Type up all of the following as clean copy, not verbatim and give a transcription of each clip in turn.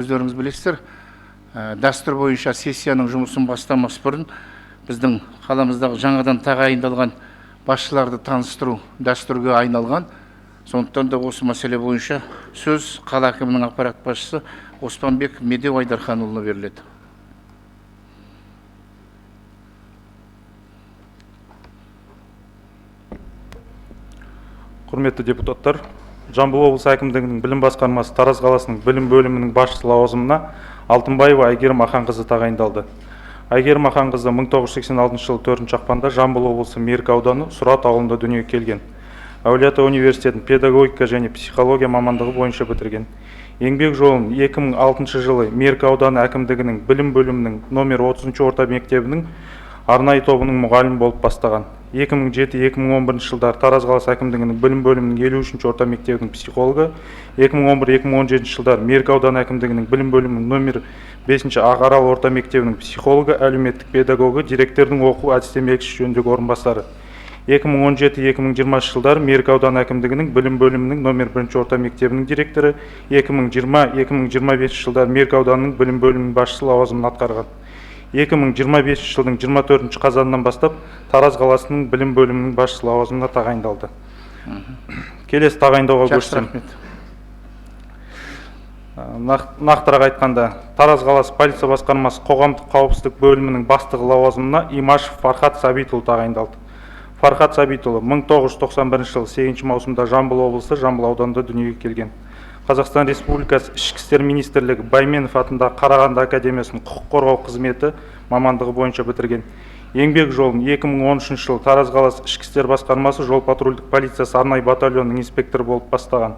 Өздеріңіз білесіздер, дәстүр бойынша сессияның жұмысын бастамас бұрын біздің қаламыздағы жаңадан тағайындалған басшыларды таныстыру дәстүрге айналған. Сондықтан да осы мәселе бойынша сөз қала әкімінің аппарат басшысы Оспанбек Медеу Айдарханұлына беріледі. Құрметті депутаттар, Жамбыл облысы әкімдігінің білім басқармасы Тараз қаласының білім бөлімінің басшысы лауазымына Алтынбаева Айгерім Аханқызы тағайындалды. Айгерім Аханқызы 1986 жылы 4 ақпанда Жамбыл облысы Меркі ауданы Сұрат ауылында дүниеге келген. Әулие-Ата университетін педагогика және психология мамандығы бойынша бітірген. Еңбек жолын 2006 жылы Меркі ауданы әкімдігінің білім бөлімінің номер 30 орта мектебінің арнайы тобының мұғалімі болып бастаған. 2007-2011 жылдар Тараз қаласы әкімдігінің білім бөлімінің 53 орта мектебінің психологы, 2011-2017 жылдар Меркі ауданы әкімдігінің білім бөлімінің номер 5 Ағарал орта мектебінің психологы, әлеуметтік педагогы, директордың оқу әдістемелік жөніндегі орынбасары. 2017-2020 жылдар Меркі ауданы әкімдігінің білім бөлімінің номер 1 орта мектебінің директоры, 2020-2025 жылдар Меркі ауданының білім бөлімінің басшысы лауазымын атқарған. 2025 жылдың 24 қазанынан бастап Тараз қаласының білім бөлімінің басшысы лауазымына тағайындалды. Келесі тағайындауға көшсем. Нақтырақ айтқанда, Тараз қаласы полиция басқармасы қоғамдық қауіпсіздік бөлімінің бастығы лауазымына Имашев Фархат Сабитұлы тағайындалды. Фархат Сабитұлы 1991 жылы 8 маусымда Жамбыл облысы Жамбыл ауданында дүниеге келген. Қазақстан Республикасы Ішкі істер министрлігі Байменов атындағы Қарағанды академиясының құқық қорғау қызметі мамандығы бойынша бітірген. Еңбек жолын 2013 жылы Тараз қаласы Ішкі істер басқармасы жол патрульдік полициясы арнайы батальонының инспекторы болып бастаған.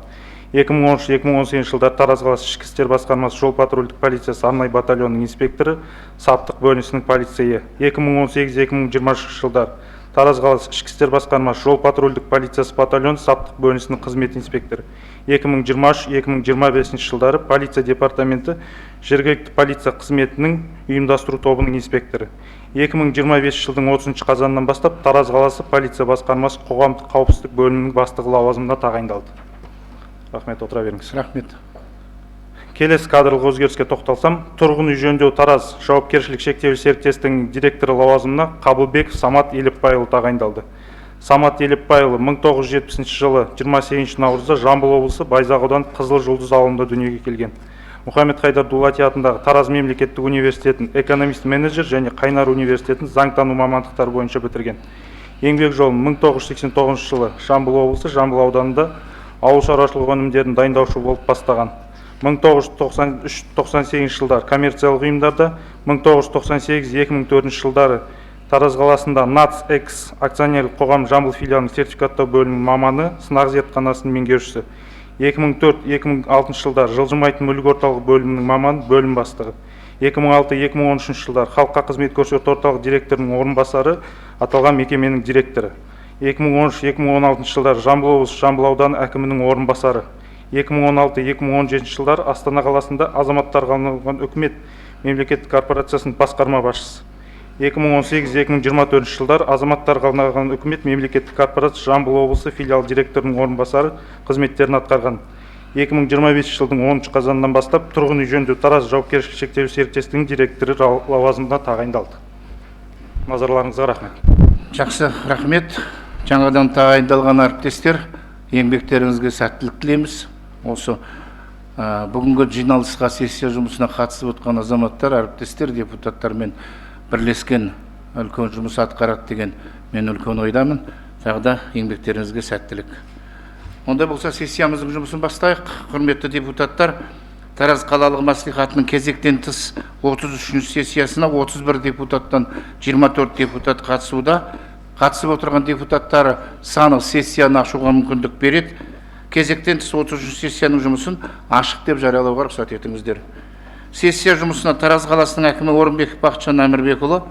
2013-2018 жылдар Тараз қаласы Ішкі істер басқармасы жол патрульдік полициясы арнайы батальонының инспекторы, саптық бөлінісінің полицейі. 2018-2020 жылдар Тараз қаласы Ішкі істер басқармасы жол патрульдік полициясы батальон саптық бөлінісінің қызмет инспекторы. 2023-2025 жылдары полиция департаменті жергілікті полиция қызметінің ұйымдастыру тобының инспекторы. 2025 жылдың 30 қазанынан бастап Тараз қаласы полиция басқармасы қоғамдық қауіпсіздік бөлімінің бастығы лауазымына тағайындалды. Рахмет, отыра беріңіз. Рахмет. Келесі кадрлық өзгеріске тоқталсам, тұрғын үй жөндеу Тараз жауапкершілік шектеулі серіктестігінің директоры лауазымына Қабылбеков Самат Елепбайұлы тағайындалды. Самат Елепбайұлы 1970 жылы 28 наурызда Жамбыл облысы Байзақ ауданы Қызыл Жұлдыз ауылында дүниеге келген. Мұхаммед Хайдар Дулати атындағы Тараз мемлекеттік университетін экономист-менеджер және Қайнар университетін заңтану мамандықтары бойынша бітірген. Еңбек жолын 1989 жылы Жамбыл облысы Жамбыл ауданында ауыл шаруашылығы өнімдерін дайындаушы болып бастаған. 1993-98 жылдар коммерциялық ұйымдарда, 1998-2004 жылдары Тараз қаласында НАЦ-Экс акционерлік қоғам Жамбыл филиалының сертификаттау бөлімінің маманы, сынақ зертханасының меңгерушісі. 2004-2006 жылдар жылжымайтын мүлік орталық бөлімінің маманы, бөлім бастығы. 2006-2013 жылдар халыққа қызмет көрсету орталық директорының орынбасары, аталған мекеменің директоры. 2013-2016 жылдар Жамбыл облысы Жамбыл ауданы әкімінің орынбасары. 2016-2017 жылдар Астана қаласында азаматтарға арналған үкімет мемлекеттік корпорациясының басқарма басшысы. 2018-2024 жылдар азаматтарға арналған үкімет мемлекеттік корпорация Жамбыл облысы филиал директорының орынбасары қызметтерін атқарған. 2025 жылдың 10 қазанынан бастап тұрғын үй жөндеу Тараз жауапкершілік шектеулі серіктестігінің директоры лауазымына тағайындалды. Назарларыңызға рахмет. Жақсы, рахмет. Жаңадан тағайындалған әріптестер, еңбектеріңізге сәттілік тілейміз. Осы бүгінгі жиналысқа сессия жұмысына қатысып отқан азаматтар, әріптестер, депутаттармен бірлескен үлкен жұмыс атқарады деген мен үлкен ойдамын. Тағы да еңбектеріңізге сәттілік. Онда болса сессиямыздың жұмысын бастайық. Құрметті депутаттар, Тараз қалалық мәслихатының кезектен тыс 33 сессиясына 31 депутаттан 24 депутат қатысуда. Қатысып отырған депутаттары саны сессияны ашуға мүмкіндік береді. Кезектен тыс 33 сессияның жұмысын ашық деп жариялауға рұқсат етіңіздер. Сессия жұмысына Тараз қаласының әкімі Орынбеков Бақытжан Әмірбекұлы,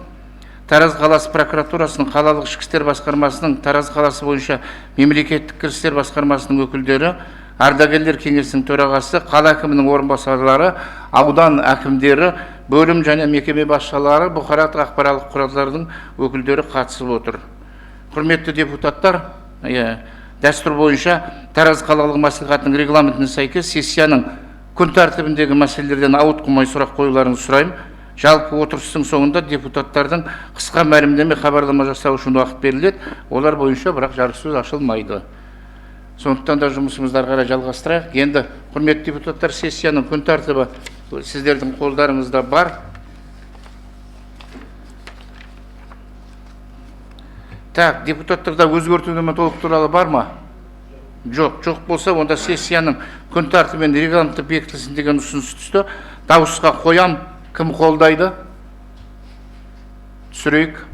Тараз қаласы прокуратурасының қалалық ішкі істер басқармасының Тараз қаласы бойынша мемлекеттік кірістер басқармасының өкілдері, ардагерлер кеңесінің төрағасы, қала әкімінің орынбасарлары, аудан әкімдері, бөлім және мекеме басшылары, бұқаралық ақпараттық құралдардың өкілдері қатысып отыр. Құрметті депутаттар, дәстүр бойынша Тараз қалалық мәслихатының регламентіне сәйкес сессияның күн тәртібіндегі мәселелерден ауытқымай сұрақ қоюларыңызды сұраймын. Жалпы отырыстың соңында депутаттардың қысқа мәлімдеме хабарлама жасау үшін уақыт беріледі. Олар бойынша бірақ жарық сөз ашылмайды. Сондықтан да жұмысымызды ары қарай жалғастырайық. Енді құрметті депутаттар, сессияның күн тәртібі сіздердің қолдарыңызда бар. Так, депутаттарда өзгерту мен толықтыру туралы бар ма? Жоқ болса, онда сессияның күн тәртібімен регламенті бекітілсін деген ұсыныс түсті. Дауысқа қоям, кім қолдайды? Түсірейік.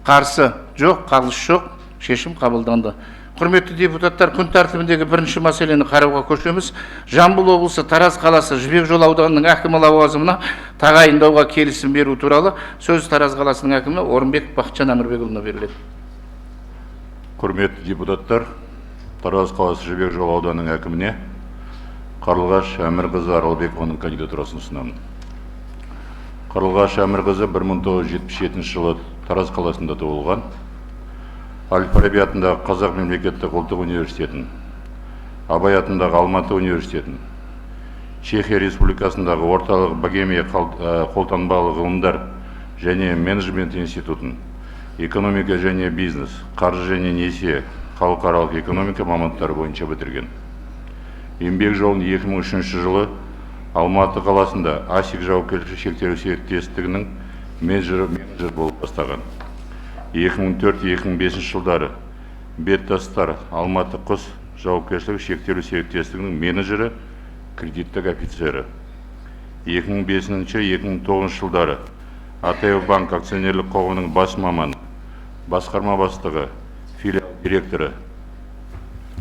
Қарсы жоқ, қалыс жоқ, шешім қабылданды. Құрметті депутаттар, күн тәртібіндегі бірінші мәселені қарауға көшеміз. Жамбыл облысы Тараз қаласы Жібек Жол ауданының әкімі лауазымына тағайындауға келісім беру туралы сөз Тараз қаласының әкімі Орынбек Бақытжан Әмірбекұлына беріледі. Құрметті депутаттар, Тараз қаласы Жібек Жол ауданының әкіміне Қарлығаш Әмірқызы Аралбекованың кандидатурасын ұсынамын. Қарлығаш Әмірқызы 1977 жылы Тараз қаласында туылған. Әл-Фараби атындағы Қазақ мемлекеттік ұлттық университетін, Абай атындағы Алматы университетін, Чехия Республикасындағы орталық Богемия қолданбалы ғылымдар және менеджмент институтын, экономика және бизнес, қаржы және несие, халықаралық экономика мамандықтары бойынша бітірген. Еңбек жолын 2003 жылы Алматы қаласында АСИК жауапкершілігі шектеулі серіктестігінің менеджер болып бастаған. 2004-2005 жылдары Беттастар Алматы құс жауапкершілігі шектеулі серіктестігінің менеджері, кредиттік офицері. 2005-2009 жылдары АТФ банк акционерлік қоғамының бас маманы, басқарма бастығы, филиал директоры.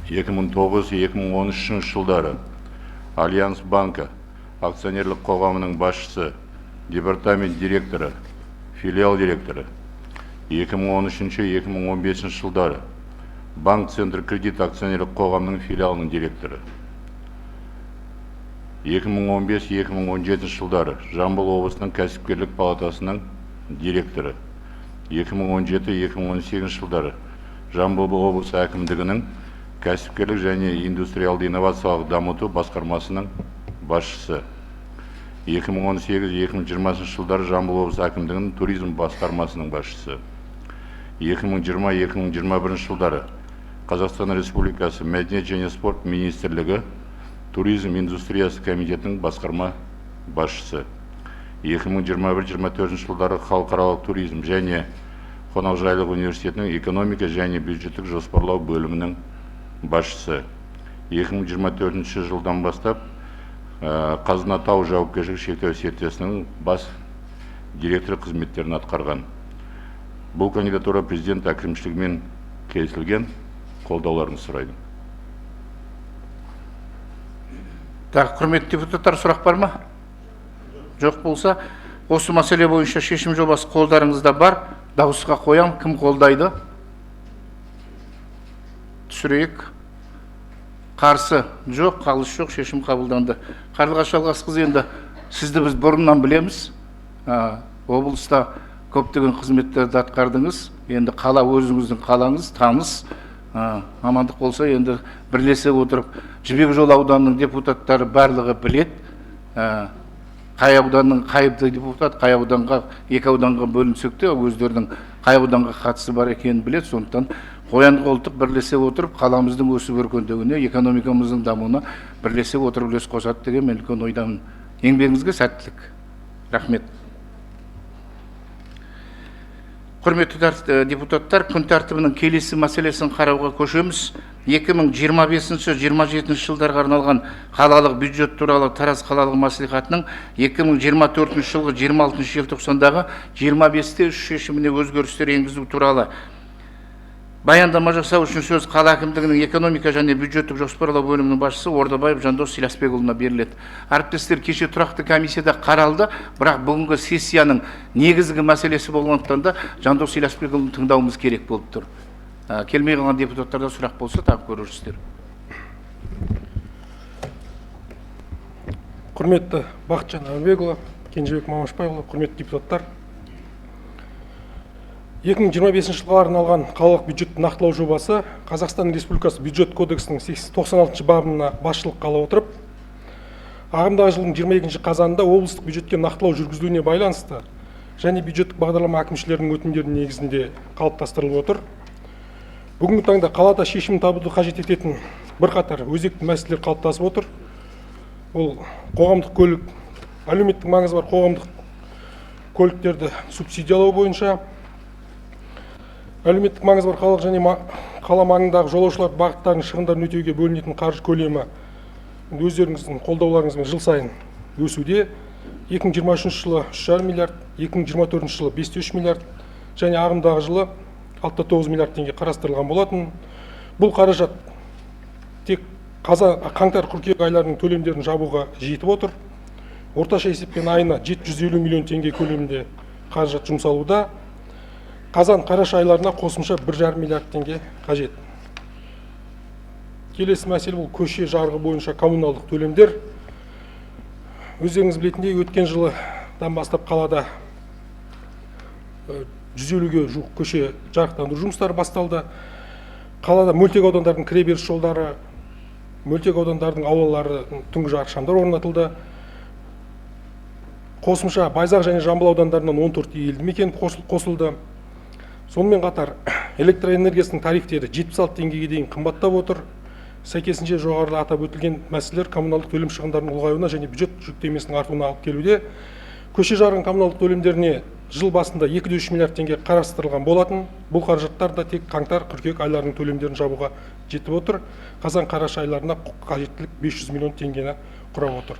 2009-2013 жылдары Альянс банка акционерлік қоғамының басшысы, департамент директоры, филиал директоры. 2013-2015 жылдары Банк Центр кредит акционерлік қоғамының филиалының директоры. 2015-2017 жылдары Жамбыл облысының кәсіпкерлік палатасының директоры. 2017-2018 жылдары Жамбыл облысы әкімдігінің кәсіпкерлік және индустриалды инновациялық дамыту басқармасының басшысы. 2018-2020 жылдары Жамбыл облысы әкімдігінің туризм басқармасының басшысы. 2020-2021 жылдары Қазақстан Республикасы Мәдениет және спорт министрлігі туризм индустриясы комитетінің басқарма басшысы. 2021-2024 жылдары халықаралық туризм және қонақжайлық университетінің экономика және бюджеттік жоспарлау бөлімінің басшысы. 2024 жылдан бастап Қазынатау жауапкершілігі шектеулі серіктестігінің бас директоры қызметтерін атқарған. Бұл кандидатура президент әкімшілігімен келісілген, қолдауларыңызды сұрайды. Так, құрметті депутаттар, сұрақ бар ма? Жоқ болса, осы мәселе бойынша шешім жобасы қолдарыңызда бар. Дауысқа қоям, кім қолдайды? Түсірейік. Қарсы жоқ, қалыс жоқ, шешім қабылданды. Қарлығаш Жалғасқызы, енді сізді біз бұрыннан білеміз. Облыста көптеген қызметтерді атқардыңыз. Енді қала өзіңіздің қалаңыз, таныс. Амандық болса, енді бірлесе отырып, Жібек Жол ауданының депутаттары барлығы білет. Қай ауданның қайыпты депутат, қай ауданға, екі ауданға бөлінсек те, өздерінің қай ауданға қатысы бар екенін білет. Сондықтан қоян қолтық бірлесе отырып, қаламыздың өсіп өркендеуіне, экономикамыздың дамуына бірлесе отырып үлес қосады деген мен үлкен ойдамын. Еңбегіңізге сәттілік. Рахмет. Құрметті депутаттар, күн тәртібінің келесі мәселесін қарауға көшеміз. 2025-27 жылдарға арналған қалалық бюджет туралы Тараз қалалық мәслихатының 2024 жылғы 26 желтоқсандағы 25-те 3 шешіміне өзгерістер енгізу туралы баяндама жасау үшін сөз қала әкімдігінің экономика және бюджеттік жоспарлау бөлімінің басшысы Ордабаев Жандос Силасбекұлына беріледі. Әріптестер, кеше тұрақты комиссияда қаралды, бірақ бүгінгі сессияның негізгі мәселесі болғандықтан да Жандос Силасбекұлын тыңдауымыз керек болып тұр. Келмей қалған депутаттарда сұрақ болса, тағы көрерсіздер. Құрметті Бақытжан Әмірбекұлы, Кенжебек Мамашбайұлы, құрметті депутаттар. 2025 жылға арналған қалалық бюджетті нақтылау жобасы Қазақстан Республикасы бюджет кодексінің 96 бабына басшылыққа ала отырып, ағымдағы жылдың 22 қазанында облыстық бюджетке нақтылау жүргізілуіне байланысты және бюджеттік бағдарлама әкімшілерінің өтінімдерінің негізінде қалыптастырылып отыр. Бүгінгі таңда қалада шешім табуды қажет ететін бірқатар өзекті мәселелер қалыптасып отыр. Ол қоғамдық көлік, әлеуметтік маңызы бар қоғамдық көліктерді субсидиялау бойынша, әлеуметтік маңызы бар қалалық және қала маңындағы жолаушылар бағыттарының шығындарын өтеуге бөлінетін қаржы көлемі өздеріңіздің қолдауларыңызбен жыл сайын өсуде. 2023 жылы 3,5 миллиард, 2024 жылы 5,3 миллиард және ағымдағы жылы 6,9 миллиард теңге қарастырылған болатын. Бұл қаражат тек қаңтар-қыркүйек айларының төлемдерін жабуға жетіп отыр. Орташа есеппен айына 750 миллион теңге көлемінде қаражат жұмсалуда. Қазан-қараша айларына қосымша 1,5 миллиард теңге қажет. Келесі мәселе бұл көше жарғы бойынша коммуналдық төлемдер. Өздеріңіз білетіндей, өткен жылыдан бастап қалада 150-ге жуық көше жарықтандыру жұмыстары басталды. Қалада мөлтек аудандардың кіреберіс жолдары, мөлтек аудандардың аулалары түнгі жарық шамдар орнатылды. Қосымша Байзақ және Жамбыл аудандарынан 14 елді мекен қосылды. Сонымен қатар электроэнергиясының тарифтері 76 теңгеге дейін қымбаттап отыр. Сәйкесінше жоғарыда атап өтілген мәселелер коммуналдық төлем шығындарының ұлғаюына және бюджет жүктемесінің артуына алып келуде. Көше жарғы коммуналдық төлемдеріне жыл басында 2,3 миллиард теңге қарастырылған болатын. Бұл қаражаттар да тек қаңтар-қыркүйек айларының төлемдерін жабуға жетіп отыр. Қазан-қараша айларына қажеттілік 500 миллион теңгені құрап отыр.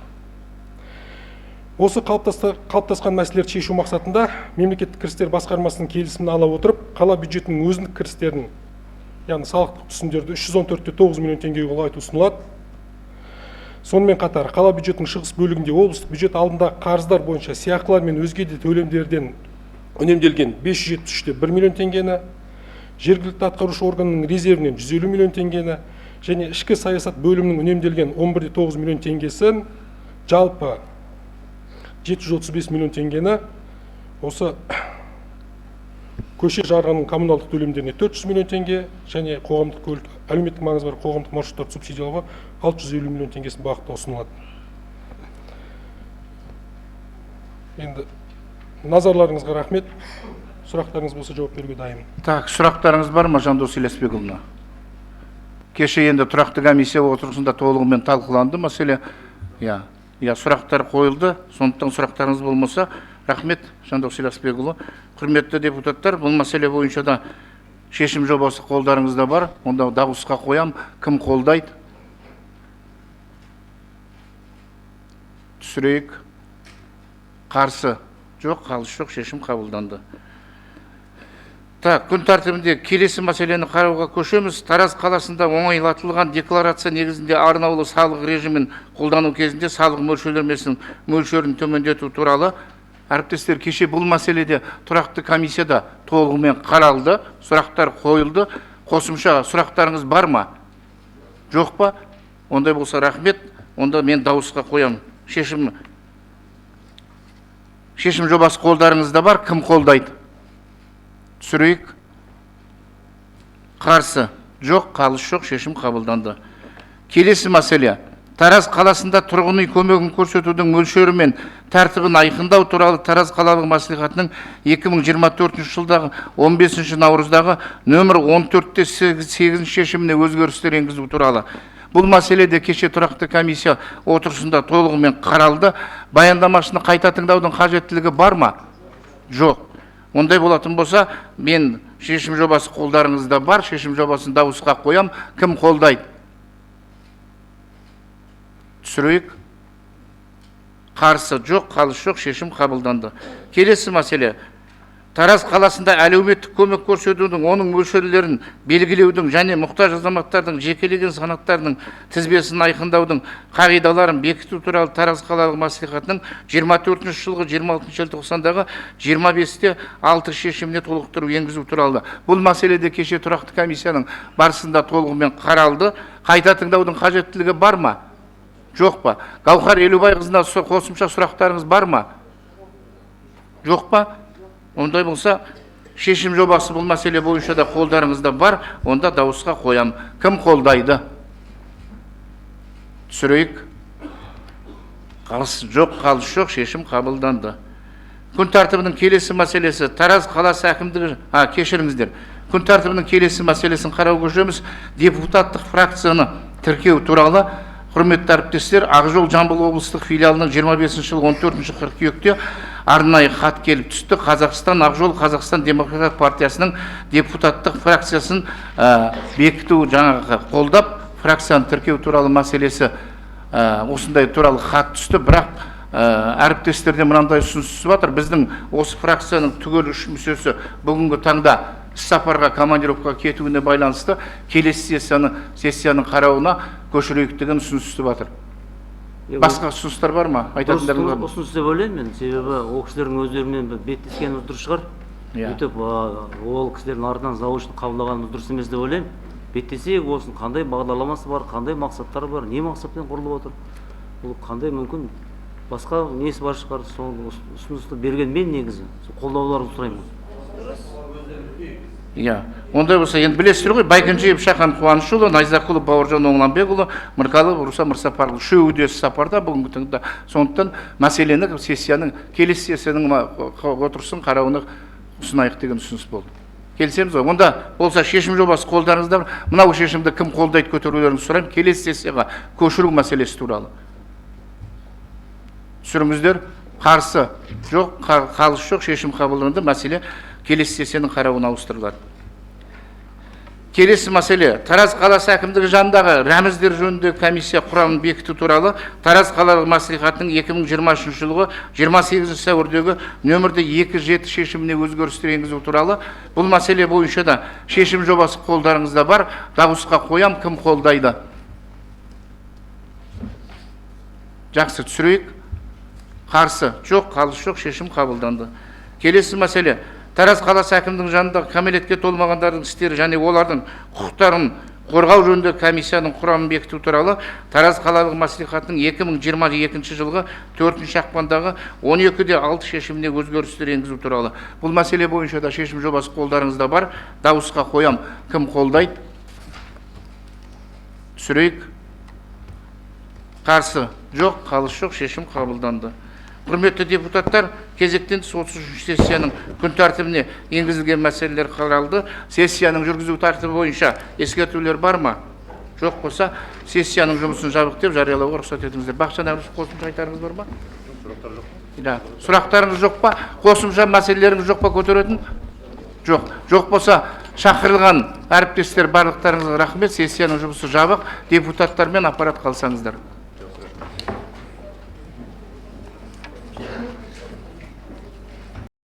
Осы қалыптасқан мәселелерді шешу мақсатында мемлекеттік кірістер басқармасының келісімін ала отырып, қала бюджетінің өзіндік кірістерін, яғни салықтық түсімдерді 314,9 миллион теңгеге ұлғайту ұсынылады. Сонымен қатар қала бюджетінің шығыс бөлігінде облыстық бюджет алдындағы қарыздар бойынша сыйақылар мен өзге де төлемдерден үнемделген 573,1 миллион теңгені, жергілікті атқарушы органның резервінен 150 миллион теңгені және ішкі саясат бөлімінің үнемделген 11,9 миллион теңгесін, жалпы 735 миллион теңгені осы көше жарғының коммуналдық төлемдеріне 400 миллион теңге және қоғамдық көлік, әлеуметтік маңызы бар қоғамдық маршруттарды субсидиялауға 650 миллион теңгесін бағытта ұсынылады. Енді назарларыңызға рахмет. Сұрақтарыңыз болса жауап беруге дайынмын. Так, сұрақтарыңыз бар ма Жандос Елесбекұлына? Кеше енді тұрақты комиссия отырысында толығымен талқыланды мәселе. Я сұрақтар қойылды, сондықтан сұрақтарыңыз болмаса, рахмет Жандос Елесбекұлы. Құрметті депутаттар, бұл мәселе бойынша да шешім жобасы қолдарыңызда бар. Онда дауысқа қоям, кім қолдайды? Түсірейік. Қарсы жоқ, қалыс жоқ, шешім қабылданды. Күн тәртібінде келесі мәселені қарауға көшеміз. Тараз қаласында оңайлатылған декларация негізінде арнаулы салық режимін қолдану кезінде салық мөлшерін төмендету туралы. Әріптестер, кеше бұл мәселеде тұрақты комиссияда толығымен қаралды, сұрақтар қойылды. Қосымша сұрақтарыңыз бар ма? Жоқ па? Ондай болса рахмет. Онда мен дауысқа қоям. Шешім жобасы қолдарыңызда бар. Кім қолдайды? Түсірейік. Қарсы жоқ, қалыс жоқ, шешім қабылданды. Келесі мәселе. Тараз қаласында тұрғын үй көмегін көрсетудің мөлшері мен тәртібін айқындау туралы Тараз қалалық мәслихатының 2024 жылдағы 15 наурыздағы нөмір 14/8 шешіміне өзгерістер енгізу туралы. Бұл мәселеде кеше тұрақты комиссия отырысында толығымен қаралды. Баяндамашыны қайта тыңдаудың қажеттілігі бар ма? Жоқ. Ондай болатын болса, мен шешім жобасы қолдарыңызда бар, шешім жобасын дауысқа қоям. Кім қолдайды? Түсірейік. Қарсы жоқ, қалыс жоқ, шешім қабылданды. Келесі мәселе. Тараз қаласында әлеуметтік көмек көрсетудің, оның мөлшерлерін белгілеудің және мұқтаж азаматтардың жекелеген санаттарының тізбесін айқындаудың қағидаларын бекіту туралы Тараз қалалық мәслихатының 24 жылғы 26 желтоқсандағы 25/6 шешіміне толықтыру енгізу туралы. Бұл мәселеде кеше тұрақты комиссияның барысында толығымен қаралды. Қайта тыңдаудың қажеттілігі бар ма? Жоқ па? Гаухар Елубайқызына қосымша сұрақтарыңыз бар ма? Жоқ па? Ондай болса, шешім жобасы бұл мәселе бойынша да қолдарыңызда бар, онда дауысқа қоям. Кім қолдайды? Түсірейік. жоқ, қалыс жоқ, шешім қабылданды. Күн тәртібінің келесі мәселесі Тараз қаласы әкімдігі, кешіріңіздер. Күн тәртібінің келесі мәселесін қарауға көшеміз. Депутаттық фракцияны тіркеу туралы. Құрметті әріптестер, Ақжол Жамбыл облыстық филиалының 25 жыл 14 қыркүйекте арнайы хат келіп түсті. Қазақстан Ақжол Қазақстан Демократ партиясының депутаттық фракциясын бекіту жаңағы қолдап, фракцияны тіркеу туралы мәселесі осындай туралы хат түсті. Бірақ әріптестерде мынандай ұсыныс жатыр. Біздің осы фракцияның түгел үш мүшесі бүгінгі таңда іс-сапарға командировка кетуіне байланысты келесі сессияның қарауына көшірейік деген ұсыныс жатыр. Басқа ұсыныстар бар ма? Айтатындарыңыз бар ма? Ұсыныс деп ойлаймын мен, себебі ол кісілердің өздерімен беттескеніміз дұрыс шығар. Өйтіп ол кісілердің артынан заочно қабылдағанымыз дұрыс емес деп ойлаймын. Беттесек, осының қандай бағдарламасы бар, қандай мақсаттары бар, не мақсатпен құрылып отыр, бұл қандай мүмкін басқа несі бар шығар, сол ұсынысты берген мен негізі қолдауларыңызды сұраймын. Ондай болса, енді білесіздер ғой, Байкенжеев Шахан Қуанышұлы, Найзақұлы Бауыржан Оңланбекұлы, Мырқалов Руслан Мырсапарұлы үшеуі де сапарда бүгінгі таңда. Сондықтан мәселені келесі сессияның отырысын қарауына ұсынайық деген ұсыныс болды. Келісеміз ғой. Онда болса шешім жобасы қолдарыңызда. Мынау шешімді кім қолдайды көтерулеріңізді сұраймын. Келесі сессияға көшіру мәселесі туралы. Түсіріңіздер. Қарсы жоқ, қалыс жоқ, шешім қабылданды. Мәселе келесі сессияның қарауына ауыстырылады. Келесі мәселе Тараз қаласы әкімдігі жанындағы рәміздер жөніндегі комиссия құрамын бекіту туралы Тараз қалалық мәслихатының 2023 жылғы 28 сәуірдегі нөмірді 27 шешіміне өзгерістер енгізу туралы. Бұл мәселе бойынша да шешім жобасы қолдарыңызда бар. Дауысқа қоям, кім қолдайды? Жақсы, түсірейік. Қарсы жоқ, қалыс жоқ, шешім қабылданды. Келесі мәселе Тараз қаласы әкімдігінің жанындағы кәмелетке толмағандардың істері және олардың құқықтарын қорғау жөніндегі комиссияның құрамын бекіту туралы Тараз қалалық мәслихатының 2022 жылғы 4 ақпандағы 12-6 шешіміне өзгерістер енгізу туралы. Бұл мәселе бойынша да шешім жобасы қолдарыңызда бар. Дауысқа қоям, кім қолдайды? Түсірейік. Қарсы жоқ, қалыс жоқ, шешім қабылданды. Құрметті депутаттар, кезектен 33 сессияның күн тәртібіне енгізілген мәселелер қаралды. Сессияның жүргізу тәртібі бойынша ескертулер бар ма? Жоқ болса, сессияның жұмысын жабық деп жариялауға рұқсат етіңіздер. Бақытжан Әбішев, қосымша айтарыңыз бар ма? Сұрақтарыңыз жоқ па? Қосымша мәселелеріңіз жоқ па көтеретін? Жоқ. Жоқ болса, шақырылған әріптестер барлықтарыңызға рахмет. Сессияның жұмысы жабық. Депутаттармен аппарат қалсаңыздар.